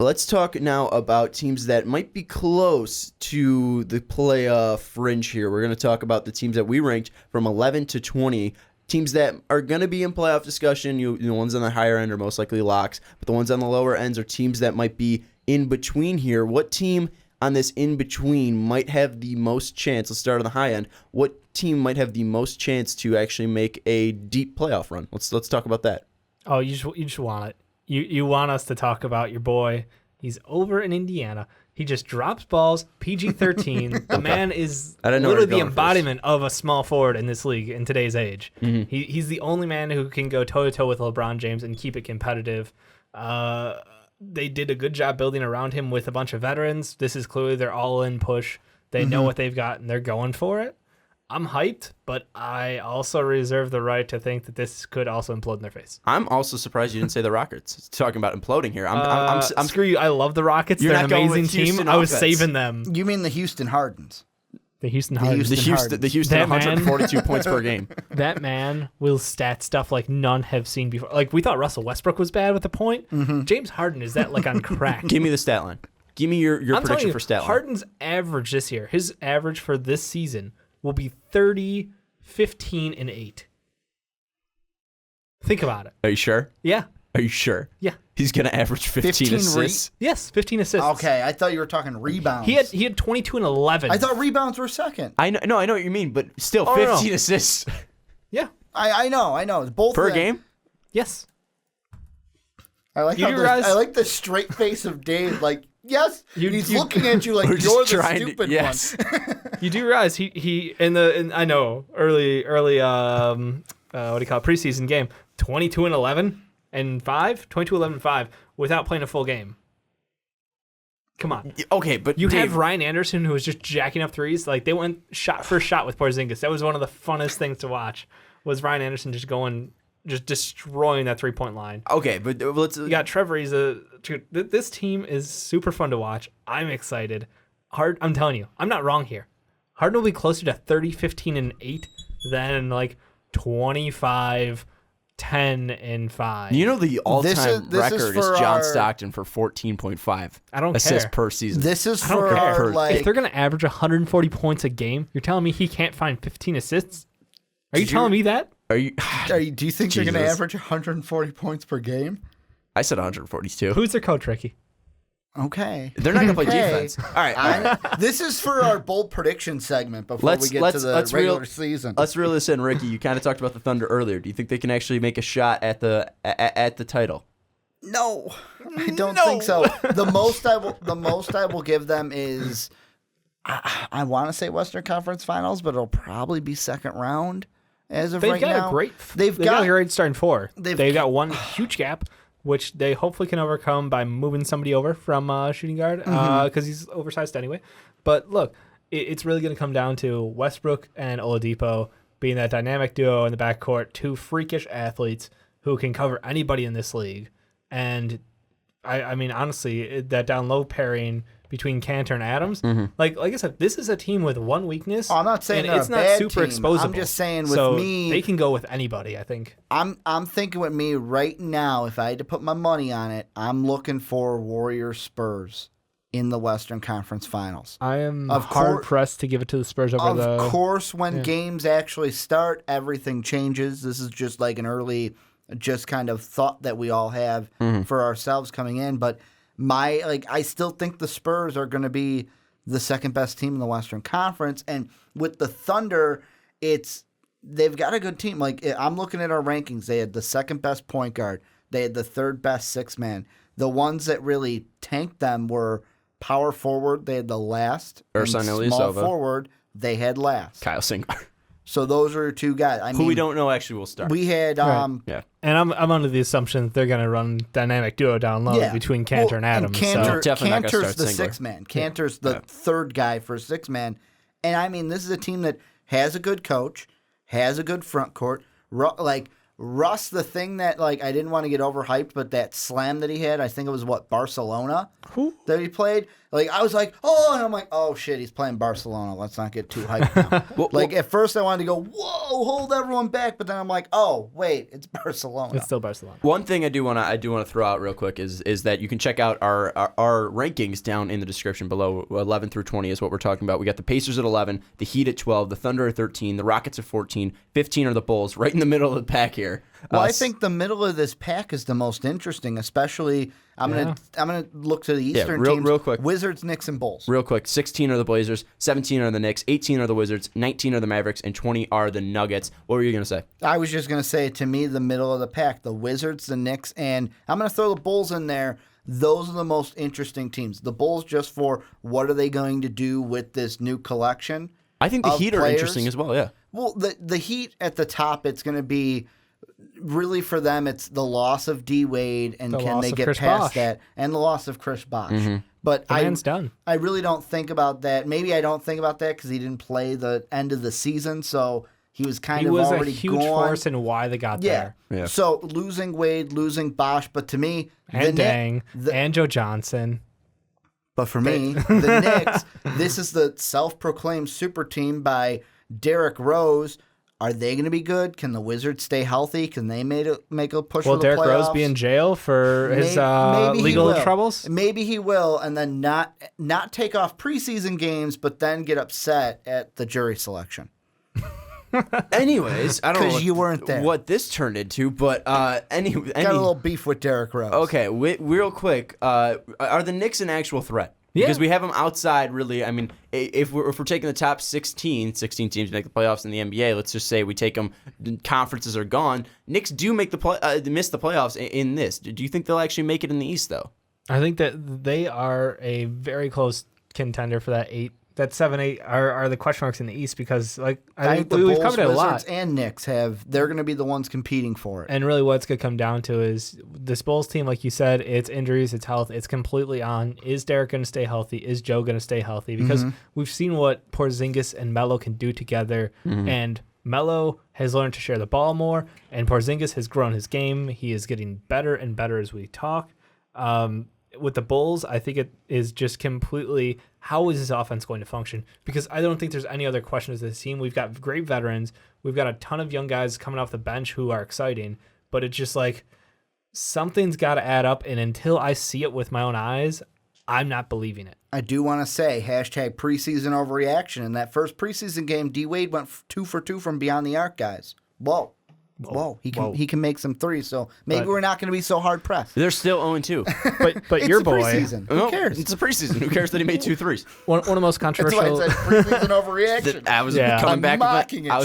Let's talk now about teams that might be close to the playoff fringe here. We're going to talk about the teams that we ranked from 11 to 20. Teams that are going to be in playoff discussion. The ones on the higher end are most likely locks, but the ones on the lower ends are teams that might be in between here. What team on this in between might have the most chance? Let's start on the high end. What team might have the most chance to actually make a deep playoff run? Let's talk about that. Oh, you just want it. You want us to talk about your boy. He's over in Indiana. He just drops balls, PG-13. The man is literally the embodiment of a small forward in this league in today's age. Mm-hmm. He's the only man who can go toe-to-toe with LeBron James and keep it competitive. They did a good job building around him with a bunch of veterans. This is clearly their all-in push. They know what they've got, and they're going for it. I'm hyped, but I also reserve the right to think that this could also implode in their face. I'm also surprised you didn't say the Rockets. Talking about imploding here. I'm screw you. I love the Rockets. They're an amazing team. I was saving them. You mean the Houston Hardens? The Houston Hardens. The Houston 142 points per game. That man will stat stuff like none have seen before. Like, we thought Russell Westbrook was bad with the point. Mm-hmm. James Harden is that like on crack. Give me the stat line. Give me your prediction for stat line. Harden's average this year, his average for this season will be 30, 15, and 8. Think about it. Are you sure? Yeah. Are you sure? Yeah. He's going to average 15 assists? Yes, 15 assists. Okay, I thought you were talking rebounds. He had 22 and 11. I thought rebounds were second. I know what you mean, but still, 15 assists. Yeah. I know. Both per game? Yes. I like I like the straight face of Dave. Like, yes, he's looking at you like you're the stupid one. You do realize he I know early what do you call it, preseason game, 22 and 11 and 5, 22, 11 and 5 without playing a full game. Come on. Okay, but you have Ryan Anderson who was just jacking up threes. Like, they went shot for shot with Porzingis. That was one of the funnest things to watch. Was Ryan Anderson just destroying that 3-point line. Okay, but let's... You got Trevor. This team is super fun to watch. I'm excited. I'm telling you, I'm not wrong here. Harden will be closer to 30, 15, and 8 than like 25, 10, and 5. You know the all-time record is John Stockton for 14.5 I don't assists care. Per season. This is for our, like... If they're going to average 140 points a game, you're telling me he can't find 15 assists? Are you telling me that? Do you think they're going to average 140 points per game? I said 142. Who's their coach, Ricky? Okay. They're not going to play defense. All right. This is for our bold prediction segment before we get to the regular season. Let's reel this in, Ricky. You kind of talked about the Thunder earlier. Do you think they can actually make a shot at the title? No, I don't think so. The most I will give them is I want to say Western Conference Finals, but it'll probably be second round. As of right now, they've got a great starting four. They've got one huge gap, which they hopefully can overcome by moving somebody over from shooting guard because he's oversized anyway. But look, it's really going to come down to Westbrook and Oladipo being that dynamic duo in the backcourt, two freakish athletes who can cover anybody in this league. And I mean, honestly, that down low pairing between Cantor and Adams, like I said, this is a team with one weakness. I'm not saying it's not super exposable. I'm just saying with me, they can go with anybody. I think. I'm thinking with me right now. If I had to put my money on it, I'm looking for Warriors Spurs in the Western Conference Finals. I am hard pressed to give it to the Spurs over the. Of course, when games actually start, everything changes. This is just like an early, just kind of thought that we all have for ourselves coming in, but. I still think the Spurs are going to be the second best team in the Western Conference, and with the Thunder, they've got a good team. Like, I'm looking at our rankings, they had the second best point guard, they had the third best six man. The ones that really tanked them were power forward, they had the last, and small forward, they had last. Kyle Singler. So those are two guys. Who we don't know actually will start. We had yeah. And I'm under the assumption that they're going to run dynamic duo down low between Cantor and Adams. Cantor's the sixth man. Cantor's the third guy for six man. And I mean, this is a team that has a good coach, has a good front court. Like Russ, the thing that I didn't want to get overhyped, but that slam that he had, I think it was Barcelona that he played. I was like, oh, and I'm like, oh shit, he's playing Barcelona. Let's not get too hyped now. At first I wanted to go, whoa, hold everyone back, but then I'm like, oh wait, it's Barcelona. It's still Barcelona. One thing I do want to throw out real quick is that you can check out our rankings down in the description below. 11 through 20 is what we're talking about. We got the Pacers at 11, the Heat at 12, the Thunder at 13, the Rockets at 14, 15 are the Bulls, right in the middle of the pack here. Well, I think the middle of this pack is the most interesting, especially I'm gonna look to the Eastern teams. Real quick. Wizards, Knicks, and Bulls. Real quick. 16 are the Blazers, 17 are the Knicks, 18 are the Wizards, 19 are the Mavericks, and 20 are the Nuggets. What were you gonna say? I was just gonna say, to me, the middle of the pack, the Wizards, the Knicks, and I'm gonna throw the Bulls in there. Those are the most interesting teams. The Bulls, just for what are they going to do with this new collection? I think the Heat are interesting as well. Yeah. Well, the Heat at the top, it's going to be really for them. It's the loss of D Wade, and can they get past that, and the loss of Chris Bosh. Mm-hmm. But the man's done. I really don't think about that. Maybe I don't think about that because he didn't play the end of the season, so he was already gone. He was a huge force in why they got there. Yeah. So losing Wade, losing Bosh, but to me, and and Joe Johnson. But for me, the Knicks, this is the self-proclaimed super team by Derrick Rose. Are they going to be good? Can the Wizards stay healthy? Can they make a push for the playoffs? Will Derrick Rose be in jail for his legal troubles? Maybe he will, and then not take off preseason games, but then get upset at the jury selection. Anyways, I don't know because you weren't there. What this turned into, but got a little beef with Derrick Rose. Okay, real quick, are the Knicks an actual threat? Yeah. Because we have them outside, really. I mean, if we're taking the top 16 teams to make the playoffs in the NBA, let's just say we take them, conferences are gone. Knicks do make miss the playoffs in this. Do you think they'll actually make it in the East, though? I think that they are a very close contender for that 7-8 are the question marks in the East, because I think we've covered it a lot. Wizards and Knicks they're going to be the ones competing for it. And really what's going to come down to is this Bulls team, like you said, it's injuries, it's health, it's completely on. Is Derek going to stay healthy? Is Joe going to stay healthy? Because we've seen what Porzingis and Melo can do together, and Melo has learned to share the ball more, and Porzingis has grown his game. He is getting better and better as we talk. With the Bulls, I think it is just completely, how is this offense going to function? Because I don't think there's any other questions with this team. We've got great veterans. We've got a ton of young guys coming off the bench who are exciting. But it's just something's got to add up. And until I see it with my own eyes, I'm not believing it. I do want to say, hashtag preseason overreaction. In that first preseason game, D Wade went 2 for 2 from beyond the arc, guys. Whoa. He can make some threes, so maybe we're not going to be so hard pressed. They're still 0-2. But your boy, preseason. Who cares? It's a preseason. Who cares that he made 2 threes? One of the most controversial. That's why I said preseason overreaction. I was coming back. I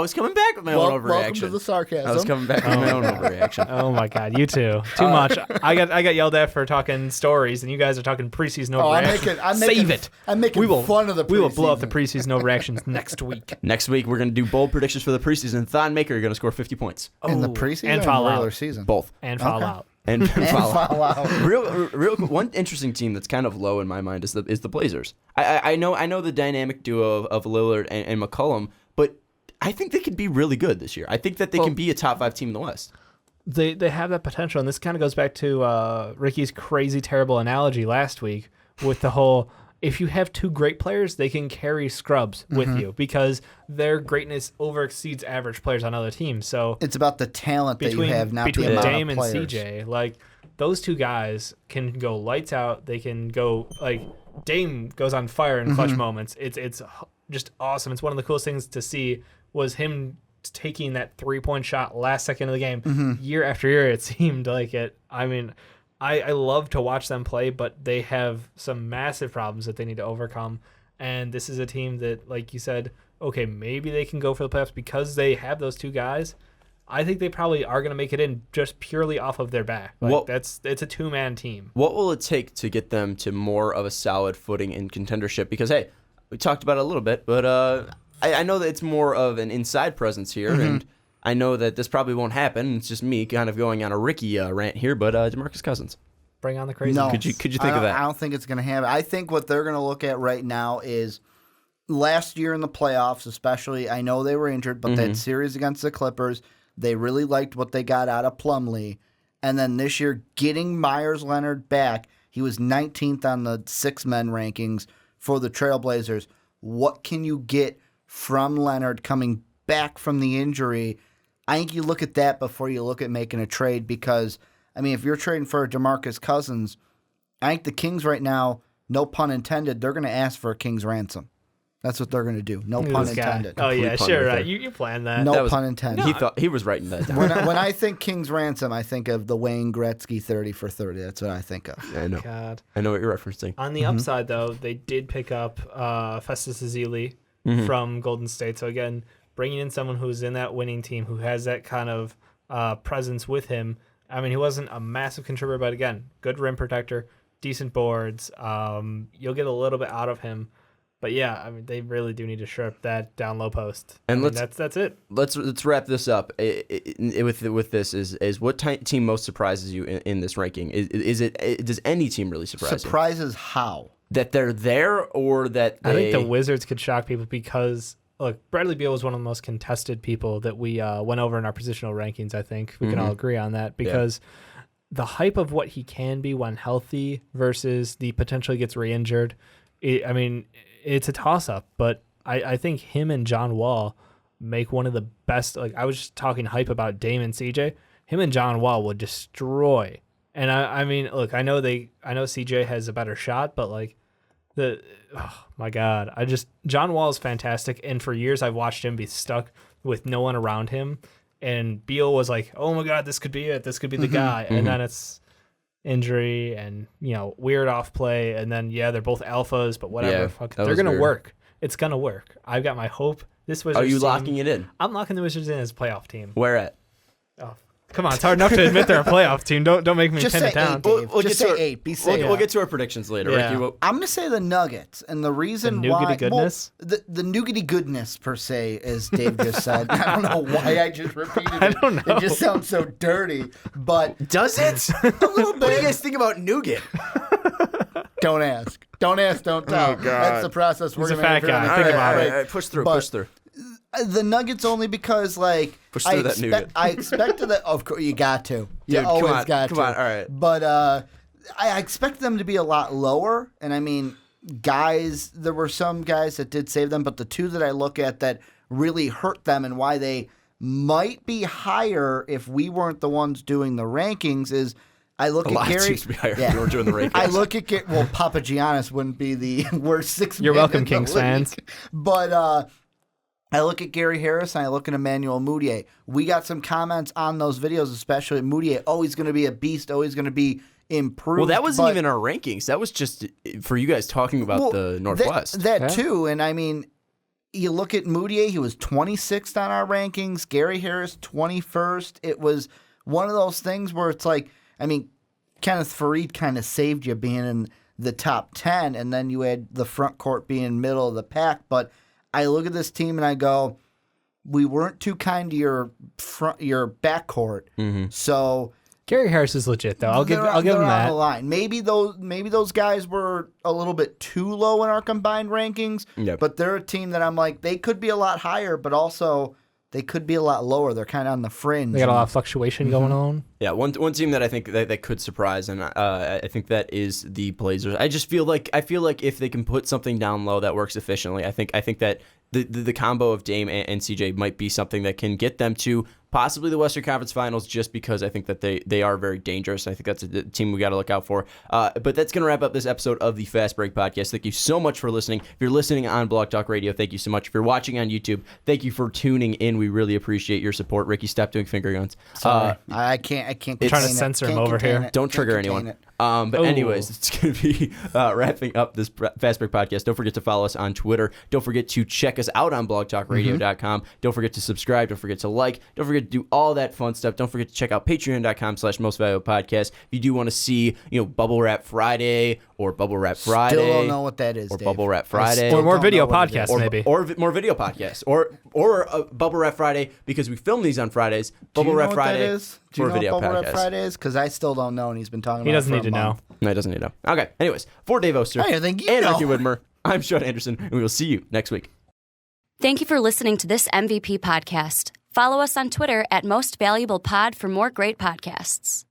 was coming back with my own overreaction. Welcome to the sarcasm. I was coming back with my own overreaction. Oh my God, you too. Too much. I got yelled at for talking stories, and you guys are talking preseason overreaction. Save it. I'm making fun of the preseason. We will blow up the preseason overreactions next week. Next week, we're going to do bold predictions for the preseason. Thon Maker, you're going to score 50 points. In the preseason and or regular season? Both. And foul out. And foul out. Real one interesting team that's kind of low in my mind is the Blazers. I know the dynamic duo of Lillard and McCollum, but I think they could be really good this year. I think that they can be a top 5 team in the West. They have that potential, and this kind of goes back to Ricky's crazy, terrible analogy last week with the whole, if you have 2 great players, they can carry scrubs with you because their greatness overexceeds average players on other teams. So it's about the talent that you have, not between the amount Dame of and players. CJ. Those 2 guys can go lights out. They can go Dame goes on fire in clutch moments. It's just awesome. It's one of the coolest things to see was him taking that 3-point shot last second of the game. Year after year, it seemed like it. I mean, I love to watch them play, but they have some massive problems that they need to overcome. And this is a team that, like you said, okay, maybe they can go for the playoffs because they have those 2 guys. I think they probably are going to make it in just purely off of their back. It's a 2-man team. What will it take to get them to more of a solid footing in contendership? Because, hey, we talked about it a little bit, but I know that it's more of an inside presence here, and I know that this probably won't happen. It's just me kind of going on a Ricky rant here, but DeMarcus Cousins. Bring on the crazy. No. Could you think of that? I don't think it's going to happen. I think what they're going to look at right now is last year in the playoffs, especially, I know they were injured, but that series against the Clippers, They really liked what they got out of Plumlee. And then this year, getting Myers Leonard back, he was 19th on the 6-men rankings for the Trailblazers. What can you get from Leonard coming back from the injury? I think you look at that before you look at making a trade because, I mean, if you're trading for a DeMarcus Cousins, I think the Kings right now, no pun intended, they're going to ask for a King's ransom. That's what they're going to do. No pun intended. Oh, yeah, sure. Right. You planned that. No pun intended. He thought he was writing that down. When I think King's ransom, I think of the Wayne Gretzky 30 for 30. That's what I think of. I know. God. I know what you're referencing. On the upside, though, they did pick up Festus Ezeli from Golden State. So, again, bringing in someone who's in that winning team, who has that kind of presence with him. I mean, he wasn't a massive contributor, but, again, good rim protector, decent boards. You'll get a little bit out of him. But yeah, I mean, they really do need to shore up that down low post. And that's it. Let's wrap this up. With this is what team most surprises you in this ranking? Does any team really surprise you? Surprises how? That they're there or that I think the Wizards could shock people because look, Bradley Beal was one of the most contested people that we went over in our positional rankings. I think we can all agree on that because the hype of what he can be when healthy versus the potential he gets re-injured. I mean, it's a toss-up, but I think him and John Wall make one of the best. Like I was just talking hype about Dame and CJ. Him and John Wall would destroy. And I mean, look, I know CJ has a better shot, but like oh my God, John Wall is fantastic. And for years I've watched him be stuck with no one around him. And Beal was like, oh my God, this could be it. This could be the guy. And then it's injury and weird off play, and then they're both alphas, but whatever. They're gonna work. It's gonna work. I've got my hope. This Wizards. Are you team, locking it in? I'm locking the Wizards in as a playoff team. Where at? Oh, come on! It's hard enough to admit they're a playoff team. Don't make me pin it down. We'll just say 8. Be safe. We'll get to our predictions later. Yeah. Ricky, I'm gonna say the Nuggets, and the reason the why goodness? the nougaty goodness per se, as Dave just said. I don't know why I just repeated it. I don't know. It just sounds so dirty, but does it? A little bit. What do you guys think about nougat? Don't ask. Don't ask. Don't tell. Oh, God. That's the process we're He's a gonna fat go guy. through. Think about it. All right, push through. The Nuggets only because push through that nougat. I expected that. Of course, you got to. Dude, You always come on, got to. Come on, all right. But I expect them to be a lot lower. And I mean, guys, there were some guys that did save them, but the two that I look at that really hurt them and why they might be higher if we weren't the ones doing the rankings is I look at Gary. Teams to be higher if you were doing the rankings. I look at Papa Giannis wouldn't be the worst 6 You're man welcome, in the Kings league. fans. But I look at Gary Harris and I look at Emmanuel Mudiay. We got some comments on those videos, especially Mudiay. Oh, he's going to be a beast. Oh, he's going to be improved. Well, that wasn't even our rankings. That was just for you guys talking about the Northwest. That too. And I mean, you look at Mudiay, he was 26th on our rankings. Gary Harris, 21st. It was one of those things where it's like, I mean, Kenneth Faried kind of saved you being in the top 10, and then you had the front court being middle of the pack. But I look at this team and I go, we weren't too kind to your backcourt. So Gary Harris is legit though. I'll give him that. On the line. Maybe those guys were a little bit too low in our combined rankings. Yep. But they're a team that I'm like, they could be a lot higher, but also they could be a lot lower. They're kind of on the fringe. They got a lot of fluctuation going on. Yeah, one team that I think that could surprise, and I think that is the Blazers. I feel like if they can put something down low that works efficiently, I think that the combo of Dame and CJ might be something that can get them to possibly the Western Conference Finals, just because I think that they are very dangerous. I think that's a team we got to look out for. But that's going to wrap up this episode of the Fast Break Podcast. Thank you so much for listening. If you're listening on Blog Talk Radio, thank you so much. If you're watching on YouTube, thank you for tuning in. We really appreciate your support. Ricky, stop doing finger guns. Sorry. I can't. I'm trying to censor him over here. Don't trigger anyone. But anyways, it's going to be wrapping up this Fast Break Podcast. Don't forget to follow us on Twitter. Don't forget to check us out on blogtalkradio.com. Don't forget to subscribe. Don't forget to like. Don't forget to do all that fun stuff. Don't forget to check out patreon.com/mostvaluablepodcast. If you do want to see, Bubble Wrap Friday or Bubble Wrap Friday. Still don't know what that is, or Dave. Bubble Wrap Friday. Or more video podcasts, maybe. Or more video podcasts. Or Bubble Wrap Friday, because we film these on Fridays. Bubble Wrap Friday. Do you know video what Bubble podcast. Wrap Friday is? Because I still don't know, and he's been talking about it. He doesn't need to know. No, he doesn't need to know. Okay, anyways, for Dave Oster I think you and know. Ricky Widmer, I'm Sean Anderson, and we will see you next week. Thank you for listening to this MVP podcast. Follow us on Twitter at Most Valuable Pod for more great podcasts.